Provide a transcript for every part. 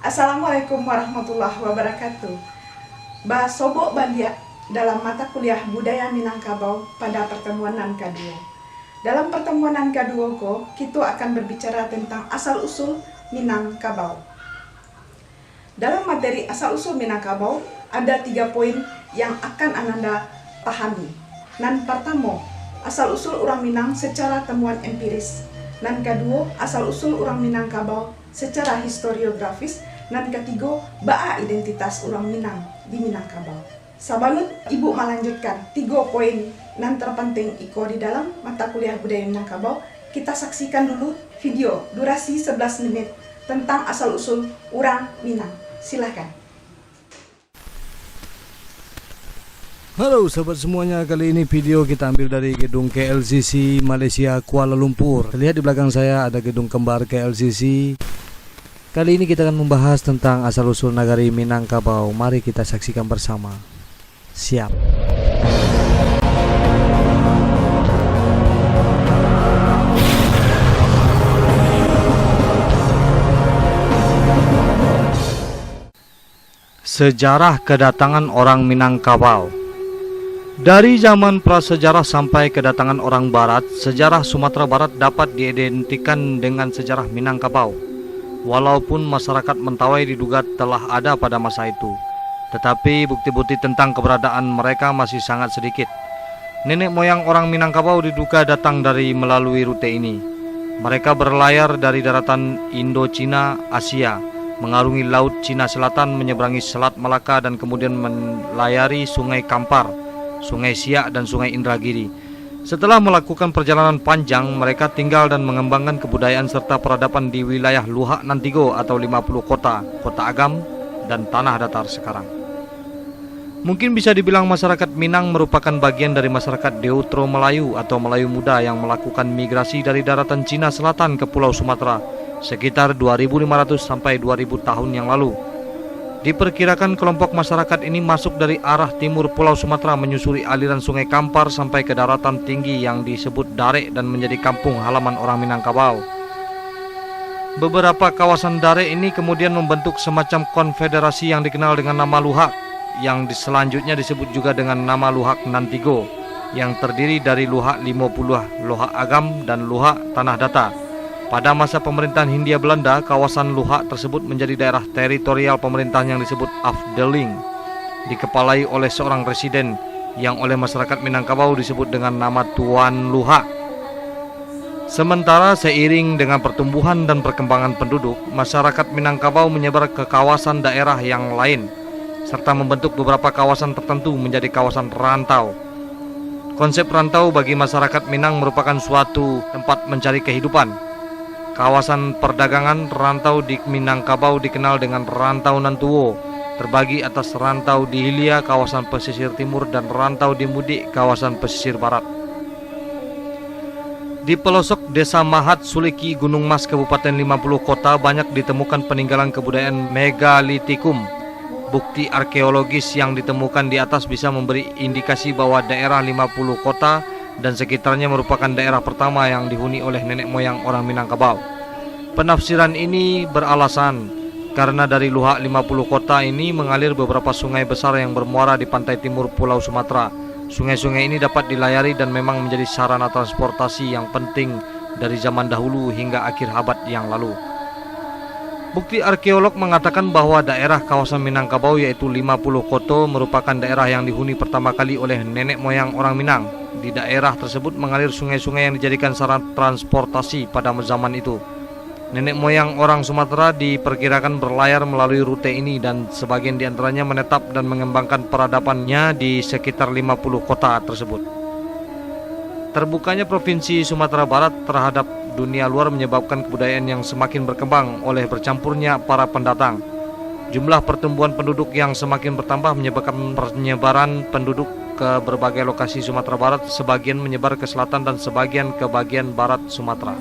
Assalamualaikum warahmatullahi wabarakatuh. Bahas Sobo Bandia dalam mata kuliah Budaya Minangkabau pada pertemuan nan kedua. Dalam pertemuan nan kedua kita akan berbicara tentang asal-usul Minangkabau. Dalam materi asal-usul Minangkabau ada 3 poin yang akan Ananda pahami. Nan pertama, asal-usul orang Minang secara temuan empiris. Nan kedua, asal-usul orang Minangkabau secara historiografis. Nan ketiga, baa identitas orang Minang di Minangkabau. Sabalut Ibu melanjutkan 3 poin nan terpenting iko di dalam mata kuliah budaya Minangkabau. Kita saksikan dulu video durasi 11 menit tentang asal-usul orang Minang. Silakan. Halo sobat semuanya, kali ini video kita ambil dari gedung KLCC Malaysia Kuala Lumpur. Terlihat di belakang saya ada gedung kembar KLCC. Kali ini kita akan membahas tentang asal-usul nagari Minangkabau. Mari kita saksikan bersama. Siap. Sejarah kedatangan orang Minangkabau. Dari zaman prasejarah sampai kedatangan orang barat, sejarah Sumatera Barat dapat diidentikan dengan sejarah Minangkabau. Walaupun masyarakat Mentawai diduga telah ada pada masa itu, tetapi bukti-bukti tentang keberadaan mereka masih sangat sedikit. Nenek moyang orang Minangkabau diduga datang dari melalui rute ini. Mereka berlayar dari daratan Indo-Cina, Asia, mengarungi Laut Cina Selatan, menyeberangi Selat Malaka dan kemudian melayari Sungai Kampar, Sungai Siak dan Sungai Indragiri. Setelah melakukan perjalanan panjang, mereka tinggal dan mengembangkan kebudayaan serta peradaban di wilayah Luhak Nantigo atau 50 kota, Kota Agam, dan Tanah Datar sekarang. Mungkin bisa dibilang masyarakat Minang merupakan bagian dari masyarakat Deutero Melayu atau Melayu Muda yang melakukan migrasi dari daratan Cina Selatan ke Pulau Sumatera sekitar 2500 sampai 2000 tahun yang lalu. Diperkirakan kelompok masyarakat ini masuk dari arah timur Pulau Sumatera menyusuri aliran Sungai Kampar sampai ke daratan tinggi yang disebut Darek dan menjadi kampung halaman orang Minangkabau. Beberapa kawasan Darek ini kemudian membentuk semacam konfederasi yang dikenal dengan nama Luhak, yang selanjutnya disebut juga dengan nama Luhak Nantigo, yang terdiri dari Luhak 50, Luhak Agam, dan Luhak Tanah Datar. Pada masa pemerintahan Hindia Belanda, kawasan Luhak tersebut menjadi daerah teritorial pemerintahan yang disebut Afdeling, dikepalai oleh seorang residen yang oleh masyarakat Minangkabau disebut dengan nama Tuan Luhak. Sementara seiring dengan pertumbuhan dan perkembangan penduduk, masyarakat Minangkabau menyebar ke kawasan daerah yang lain, serta membentuk beberapa kawasan tertentu menjadi kawasan rantau. Konsep rantau bagi masyarakat Minang merupakan suatu tempat mencari kehidupan. Kawasan perdagangan rantau di Minangkabau dikenal dengan Rantau Nantuo, terbagi atas Rantau di Hilia, kawasan pesisir timur, dan Rantau di Mudik, kawasan pesisir barat. Di pelosok desa Mahat, Suliki, Gunung Mas, Kabupaten 50 Kota banyak ditemukan peninggalan kebudayaan megalitikum. Bukti arkeologis yang ditemukan di atas bisa memberi indikasi bahwa daerah 50 Kota dan sekitarnya merupakan daerah pertama yang dihuni oleh nenek moyang orang Minangkabau. Penafsiran ini beralasan karena dari Luhak 50 Kota ini mengalir beberapa sungai besar yang bermuara di pantai timur Pulau Sumatera. Sungai-sungai ini dapat dilayari dan memang menjadi sarana transportasi yang penting dari zaman dahulu hingga akhir abad yang lalu. Bukti arkeolog mengatakan bahwa daerah kawasan Minangkabau yaitu 50 Koto merupakan daerah yang dihuni pertama kali oleh nenek moyang orang Minang. Di daerah tersebut mengalir sungai-sungai yang dijadikan sarana transportasi pada zaman itu. Nenek moyang orang Sumatera diperkirakan berlayar melalui rute ini dan sebagian diantaranya menetap dan mengembangkan peradabannya di sekitar 50 kota tersebut. Terbukanya Provinsi Sumatera Barat terhadap dunia luar menyebabkan kebudayaan yang semakin berkembang oleh bercampurnya para pendatang. Jumlah pertumbuhan penduduk yang semakin bertambah menyebabkan penyebaran penduduk ke berbagai lokasi Sumatera Barat, sebagian menyebar ke selatan dan sebagian ke bagian barat Sumatera.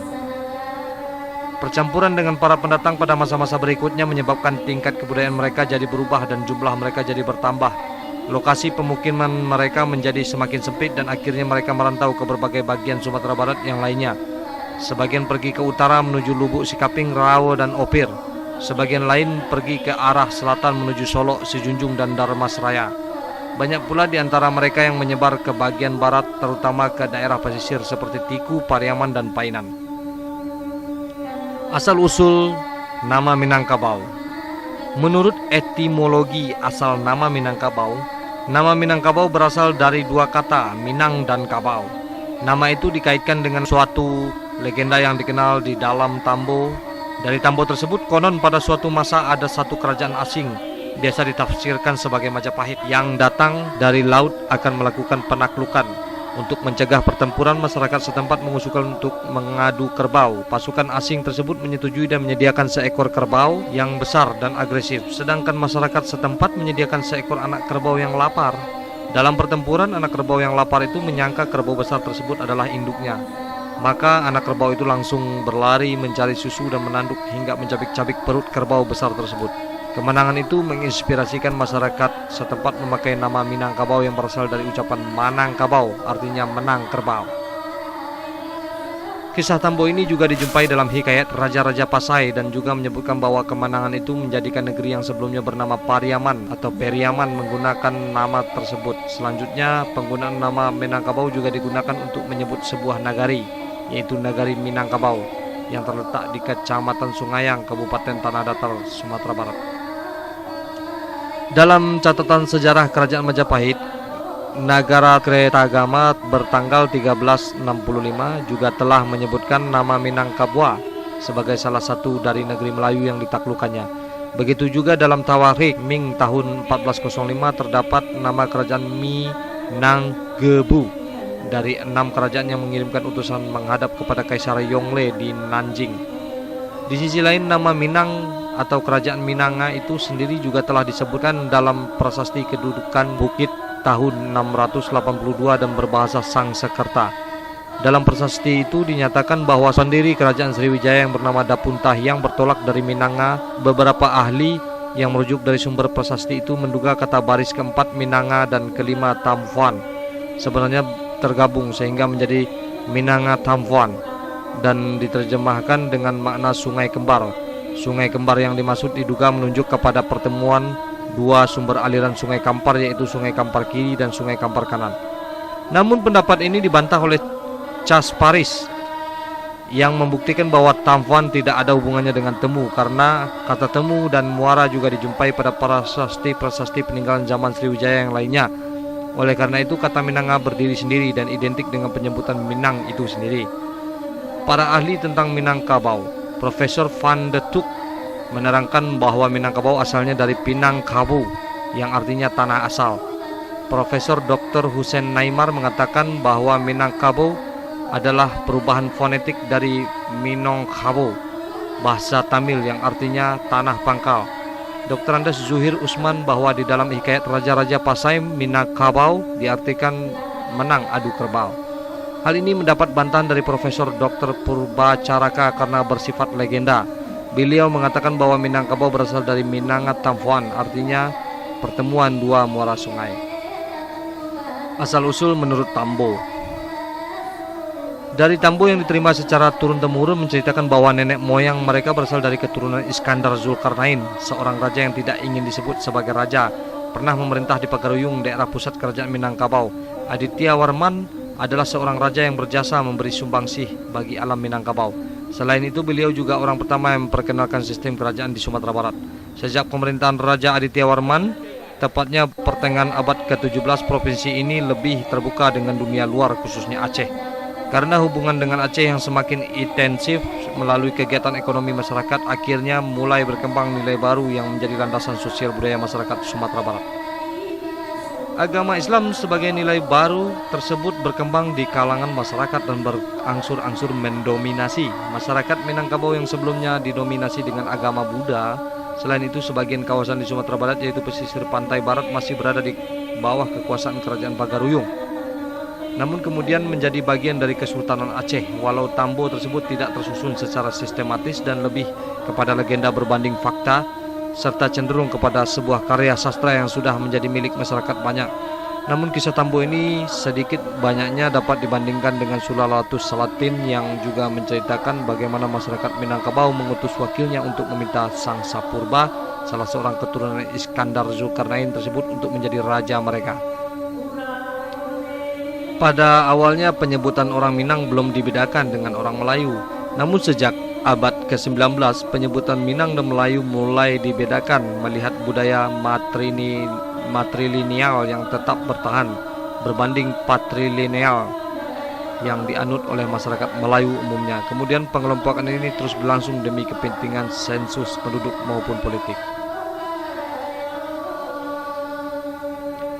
Percampuran dengan para pendatang pada masa-masa berikutnya menyebabkan tingkat kebudayaan mereka jadi berubah dan jumlah mereka jadi bertambah. Lokasi pemukiman mereka menjadi semakin sempit dan akhirnya mereka merantau ke berbagai bagian Sumatera Barat yang lainnya. Sebagian pergi ke utara menuju Lubuk Sikaping, Rawo, dan Opir. Sebagian lain pergi ke arah selatan menuju Solo, Sijunjung, dan Darmasraya. Banyak pula di antara mereka yang menyebar ke bagian barat, terutama ke daerah pesisir seperti Tiku, Pariaman, dan Painan. Asal-usul nama Minangkabau. Menurut etimologi asal nama Minangkabau berasal dari dua kata, Minang dan Kabau. Nama itu dikaitkan dengan suatu legenda yang dikenal di dalam Tambo. Dari Tambo tersebut, konon pada suatu masa ada satu kerajaan asing, biasa ditafsirkan sebagai Majapahit, yang datang dari laut akan melakukan penaklukan. Untuk mencegah pertempuran, masyarakat setempat mengusulkan untuk mengadu kerbau. Pasukan asing tersebut menyetujui dan menyediakan seekor kerbau yang besar dan agresif, sedangkan masyarakat setempat menyediakan seekor anak kerbau yang lapar. Dalam pertempuran, anak kerbau yang lapar itu menyangka kerbau besar tersebut adalah induknya. Maka anak kerbau itu langsung berlari mencari susu dan menanduk hingga mencabik-cabik perut kerbau besar tersebut. Kemenangan itu menginspirasikan masyarakat setempat memakai nama Minangkabau yang berasal dari ucapan Manangkabau, artinya menang kerbau. Kisah Tambo ini juga dijumpai dalam hikayat Raja-Raja Pasai dan juga menyebutkan bahwa kemenangan itu menjadikan negeri yang sebelumnya bernama Pariaman atau Periaman menggunakan nama tersebut. Selanjutnya, penggunaan nama Minangkabau juga digunakan untuk menyebut sebuah nagari, yaitu Nagari Minangkabau, yang terletak di Kecamatan Sungayang, Kabupaten Tanah Datar, Sumatera Barat. Dalam catatan sejarah Kerajaan Majapahit, Nagara Kretagama bertanggal 1365 juga telah menyebutkan nama Minangkabau sebagai salah satu dari negeri Melayu yang ditaklukkannya. Begitu juga dalam Tawarikh Ming tahun 1405 terdapat nama kerajaan Minanggebu dari 6 kerajaan yang mengirimkan utusan menghadap kepada Kaisar Yongle di Nanjing. Di sisi lain, nama Minang atau kerajaan Minanga itu sendiri juga telah disebutkan dalam prasasti kedudukan Bukit tahun 682 dan berbahasa Sangsekerta. Dalam prasasti itu dinyatakan bahwa sendiri kerajaan Sriwijaya yang bernama Dapuntah yang bertolak dari Minanga. Beberapa ahli yang merujuk dari sumber prasasti itu menduga kata baris keempat Minanga dan kelima Tamfuan sebenarnya tergabung sehingga menjadi Minanga Tamfuan dan diterjemahkan dengan makna sungai kembar. Sungai kembar yang dimaksud diduga menunjuk kepada pertemuan dua sumber aliran sungai Kampar, yaitu Sungai Kampar kiri dan Sungai Kampar kanan. Namun pendapat ini dibantah oleh Cas Paris yang membuktikan bahwa Tamfuan tidak ada hubungannya dengan temu, karena kata temu dan muara juga dijumpai pada prasasti peninggalan zaman Sriwijaya yang lainnya. Oleh karena itu kata Minanga berdiri sendiri dan identik dengan penyebutan Minang itu sendiri. Para ahli tentang Minangkabau, Profesor Van de Tuk menerangkan bahwa Minangkabau asalnya dari Pinangkabu yang artinya tanah asal. Profesor Dr. Hussein Naimar mengatakan bahwa Minangkabau adalah perubahan fonetik dari Minangkabau, bahasa Tamil yang artinya tanah pangkal. Dr. Andes Zuhir Usman bahwa di dalam hikayat Raja-Raja Pasai, Minangkabau diartikan menang adu kerbau. Hal ini mendapat bantahan dari Profesor Dr. Purbacaraka karena bersifat legenda. Beliau mengatakan bahwa Minangkabau berasal dari Minanga Tamfuan, artinya pertemuan dua muara sungai. Asal-usul menurut Tambo. Dari Tambo yang diterima secara turun-temurun menceritakan bahwa nenek moyang mereka berasal dari keturunan Iskandar Zulkarnain, seorang raja yang tidak ingin disebut sebagai raja, pernah memerintah di Pagaruyung, daerah pusat kerajaan Minangkabau. Aditya Warman adalah seorang raja yang berjasa memberi sumbangsih bagi alam Minangkabau. Selain itu, beliau juga orang pertama yang memperkenalkan sistem kerajaan di Sumatera Barat. Sejak pemerintahan Raja Aditya Warman, tepatnya pertengahan abad ke-17, provinsi ini lebih terbuka dengan dunia luar, khususnya Aceh. Karena hubungan dengan Aceh yang semakin intensif melalui kegiatan ekonomi masyarakat, akhirnya mulai berkembang nilai baru yang menjadi landasan sosial budaya masyarakat Sumatera Barat. Agama Islam sebagai nilai baru tersebut berkembang di kalangan masyarakat dan berangsur-angsur mendominasi masyarakat Minangkabau yang sebelumnya didominasi dengan agama Buddha. Selain itu, sebagian kawasan di Sumatera Barat, yaitu pesisir pantai barat, masih berada di bawah kekuasaan kerajaan Pagaruyung, namun kemudian menjadi bagian dari Kesultanan Aceh. Walau Tambo tersebut tidak tersusun secara sistematis dan lebih kepada legenda berbanding fakta, serta cenderung kepada sebuah karya sastra yang sudah menjadi milik masyarakat banyak. Namun kisah Tambo ini sedikit banyaknya dapat dibandingkan dengan Sulalatus Salatin yang juga menceritakan bagaimana masyarakat Minangkabau mengutus wakilnya untuk meminta Sang Sapurba, salah seorang keturunan Iskandar Zulkarnain tersebut, untuk menjadi raja mereka. Pada awalnya penyebutan orang Minang belum dibedakan dengan orang Melayu. Namun sejak abad ke-19 penyebutan Minang dan Melayu mulai dibedakan melihat budaya matrilineal yang tetap bertahan berbanding patrilineal yang dianut oleh masyarakat Melayu umumnya. Kemudian pengelompokan ini terus berlangsung demi kepentingan sensus penduduk maupun politik.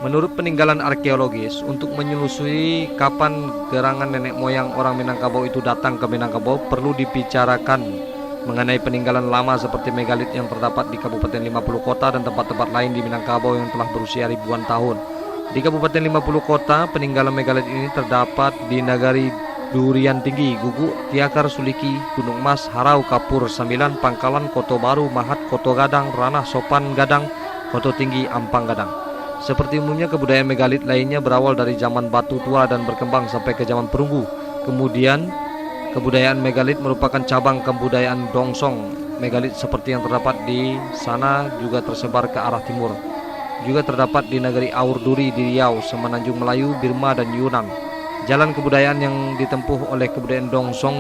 Menurut peninggalan arkeologis, untuk menyelusuri kapan gerangan nenek moyang orang Minangkabau itu datang ke Minangkabau, perlu dibicarakan mengenai peninggalan lama seperti megalit yang terdapat di Kabupaten 50 Kota dan tempat-tempat lain di Minangkabau yang telah berusia ribuan tahun. Di Kabupaten 50 Kota, peninggalan megalit ini terdapat di Nagari Durian Tinggi, Guguk, Tiakar, Suliki, Gunung Mas, Harau, Kapur, Sambilan, Pangkalan, Koto Baru, Mahat, Koto Gadang, Ranah, Sopan Gadang, Koto Tinggi, Ampang Gadang. Seperti umumnya kebudayaan megalit lainnya berawal dari zaman batu tua dan berkembang sampai ke zaman perunggu. Kemudian kebudayaan megalit merupakan cabang kebudayaan dongsong. Megalit seperti yang terdapat di sana juga tersebar ke arah timur. Juga terdapat di negeri Aurduri di Riau, Semenanjung Melayu, Birma dan Yunan. Jalan kebudayaan yang ditempuh oleh kebudayaan dongsong,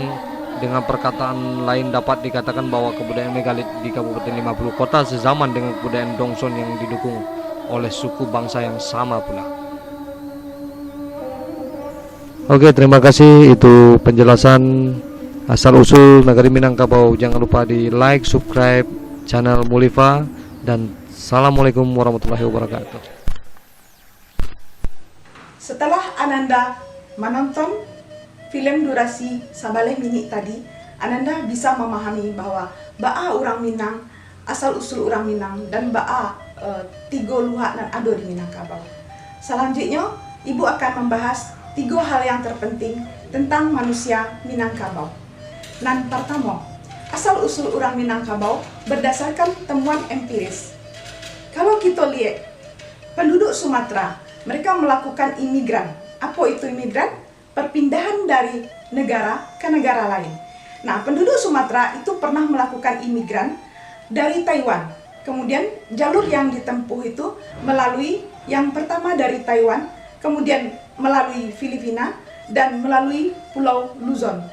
dengan perkataan lain dapat dikatakan bahwa kebudayaan megalit di Kabupaten 50 Kota sezaman dengan kebudayaan dongsong yang didukung oleh suku bangsa yang sama pula. Oke, terima kasih. Itu penjelasan asal-usul negeri Minangkabau. Jangan lupa di like, subscribe channel Mulifa, dan assalamualaikum warahmatullahi wabarakatuh. Setelah Ananda menonton film durasi Sabaleh Mini tadi, Ananda bisa memahami bahwa ba'a orang Minang, asal-usul orang Minang, dan ba'a tigo luhak dan ado di Minangkabau. Selanjutnya, Ibu akan membahas 3 hal yang terpenting tentang manusia Minangkabau. Nan pertama, asal-usul orang Minangkabau berdasarkan temuan empiris. Kalau kita lihat, penduduk Sumatera, mereka melakukan imigran. Apa itu imigran? Perpindahan dari negara ke negara lain. Nah, penduduk Sumatera itu pernah melakukan imigran dari Taiwan. Kemudian jalur yang ditempuh itu melalui yang pertama dari Taiwan, kemudian melalui Filipina, dan melalui Pulau Luzon.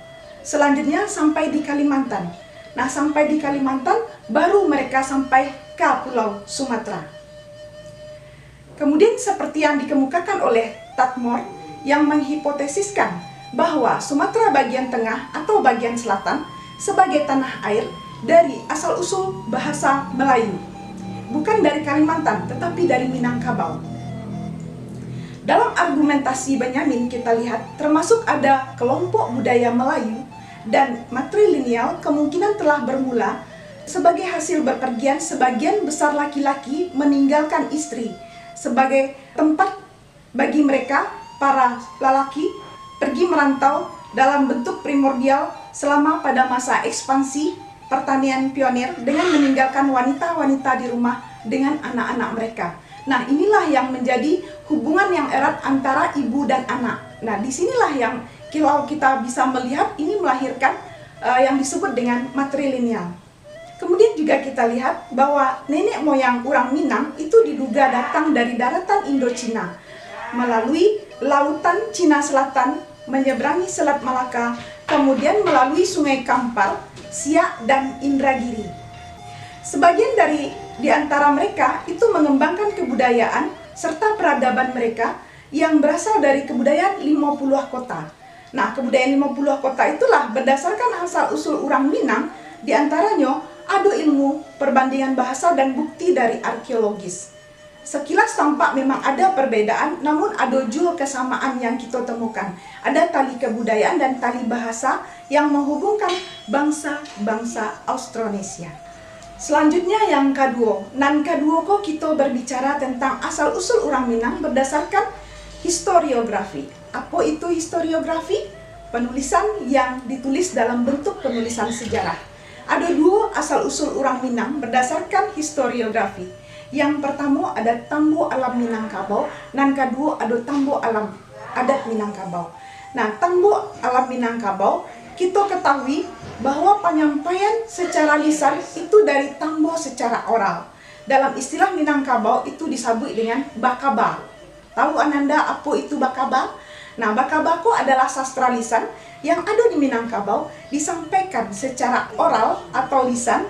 Selanjutnya sampai di Kalimantan. Nah, sampai di Kalimantan baru mereka sampai ke Pulau Sumatera. Kemudian seperti yang dikemukakan oleh Tadmor yang menghipotesiskan bahwa Sumatera bagian tengah atau bagian selatan sebagai tanah air dari asal-usul bahasa Melayu. Bukan dari Kalimantan, tetapi dari Minangkabau. Dalam argumentasi Benyamin kita lihat, termasuk ada kelompok budaya Melayu dan matrilineal kemungkinan telah bermula sebagai hasil bepergian sebagian besar laki-laki meninggalkan istri sebagai tempat bagi mereka, para lelaki, pergi merantau dalam bentuk primordial selama pada masa ekspansi pertanian pionir dengan meninggalkan wanita-wanita di rumah dengan anak-anak mereka. Nah, inilah yang menjadi hubungan yang erat antara ibu dan anak. Nah, disinilah yang kalau kita bisa melihat ini melahirkan yang disebut dengan matrilineal. Kemudian juga kita lihat bahwa nenek moyang orang Minang itu diduga datang dari daratan Indochina melalui lautan Cina Selatan, menyeberangi Selat Malaka, kemudian melalui Sungai Kampar, Siak, dan Indragiri. Sebagian di antara mereka itu mengembangkan kebudayaan serta peradaban mereka yang berasal dari kebudayaan 50 kota. Nah, kebudayaan 50 kota itulah berdasarkan asal-usul orang Minang, diantaranya ada ilmu perbandingan bahasa dan bukti dari arkeologis. Sekilas tampak memang ada perbedaan, namun ada juga kesamaan yang kita temukan. Ada tali kebudayaan dan tali bahasa yang menghubungkan bangsa-bangsa Austronesia. Selanjutnya yang kedua, kok kita berbicara tentang asal-usul orang Minang berdasarkan historiografi. Apa itu historiografi? Penulisan yang ditulis dalam bentuk penulisan sejarah. Ada 2 asal-usul orang Minang berdasarkan historiografi. Yang pertama ada tambo alam Minangkabau, nan kedua ada tambo alam adat Minangkabau. Nah, tambo alam Minangkabau kita ketahui bahwa penyampaian secara lisan itu dari tambo secara oral. Dalam istilah Minangkabau itu disebut dengan bakaba. Tahu Ananda apa itu bakaba? Nah, bakabako adalah sastra lisan yang ada di Minangkabau, disampaikan secara oral atau lisan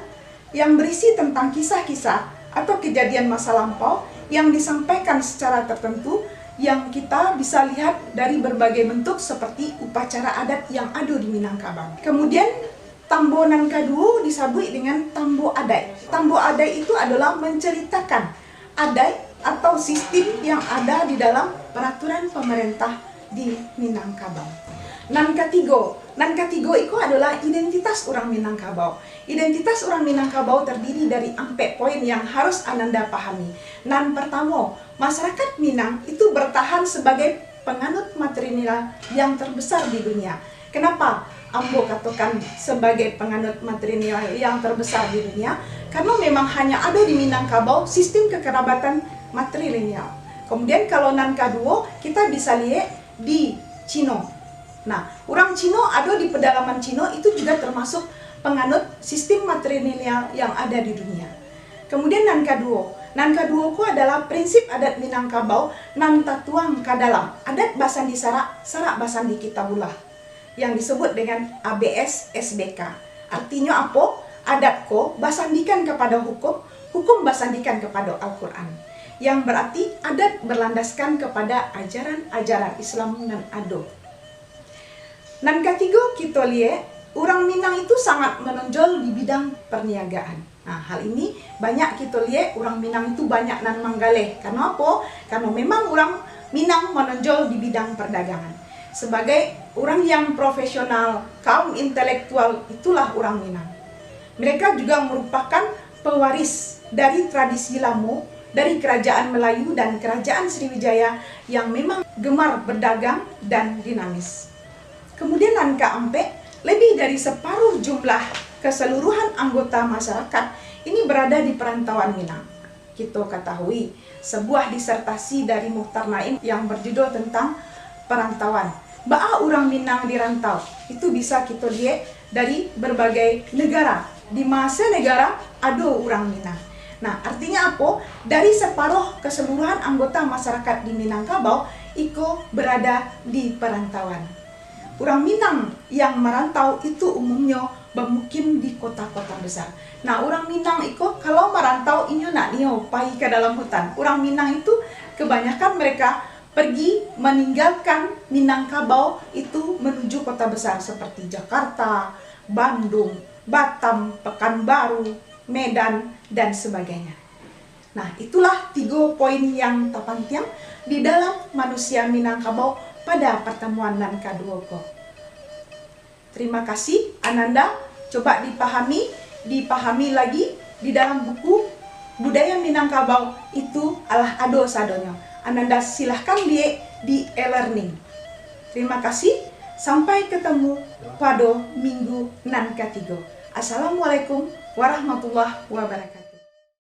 yang berisi tentang kisah-kisah atau kejadian masa lampau yang disampaikan secara tertentu yang kita bisa lihat dari berbagai bentuk seperti upacara adat yang ada di Minangkabau. Kemudian tambo nan kedua disebut dengan tambo adai. Tambo adai itu adalah menceritakan adai atau sistem yang ada di dalam peraturan pemerintah di Minangkabau. Nan ketiga itu adalah identitas orang Minangkabau. Identitas orang Minangkabau terdiri dari 4 poin yang harus Ananda pahami. Nan pertama, masyarakat Minang itu bertahan sebagai penganut matrilineal yang terbesar di dunia. Kenapa Ambo katakan sebagai penganut matrilineal yang terbesar di dunia? Karena memang hanya ada di Minangkabau sistem kekerabatan matrilineal. Kemudian kalau nan kedua, kita bisa lihat di Cina. Nah, orang Cina ada di pedalaman Cina itu juga termasuk penganut sistem matrilineal yang ada di dunia. Kemudian nan kedua ku adalah prinsip adat Minangkabau nan tatuang kadalam adat basandi sarak basandi kitabullah yang disebut dengan ABS SBK. Artinya apa? Adat ko basandikan kepada hukum, hukum basandikan kepada Al-Quran. Yang berarti adat berlandaskan kepada ajaran-ajaran Islam dan ado. Nan ketiga kita lihat, orang Minang itu sangat menonjol di bidang perniagaan. Nah, hal ini banyak kita lihat orang Minang itu banyak nan manggaleh. Karena apa? Karena memang orang Minang menonjol di bidang perdagangan. Sebagai orang yang profesional, kaum intelektual, itulah orang Minang. Mereka juga merupakan pewaris dari tradisi lamo, dari kerajaan Melayu dan kerajaan Sriwijaya yang memang gemar berdagang dan dinamis. Kemudian nan keempat, lebih dari separuh jumlah keseluruhan anggota masyarakat ini berada di perantauan Minang. Kita ketahui sebuah disertasi dari Muhtar Naim yang berjudul tentang perantauan. Ba'a orang Minang di rantau, itu bisa kita lihat dari berbagai negara. Di masa negara ada orang Minang. Nah, artinya apa? Dari separuh keseluruhan anggota masyarakat di Minangkabau, Iko berada di perantauan. Orang Minang yang merantau itu umumnya bermukim di kota-kota besar. Nah, orang Minang itu kalau merantau ini nak pai ke dalam hutan. Orang Minang itu kebanyakan mereka pergi meninggalkan Minangkabau itu menuju kota besar seperti Jakarta, Bandung, Batam, Pekanbaru, Medan, dan sebagainya. Nah, itulah 3 poin yang terpenting di dalam manusia Minangkabau pada pertemuan nan kedua ko. Terima kasih Ananda, coba dipahami lagi di dalam buku Budaya Minangkabau itu alah ado sadonya. Ananda silahkan lihat di e-learning. Terima kasih, sampai ketemu pada minggu nan ketiga. Assalamualaikum warahmatullahi wabarakatuh.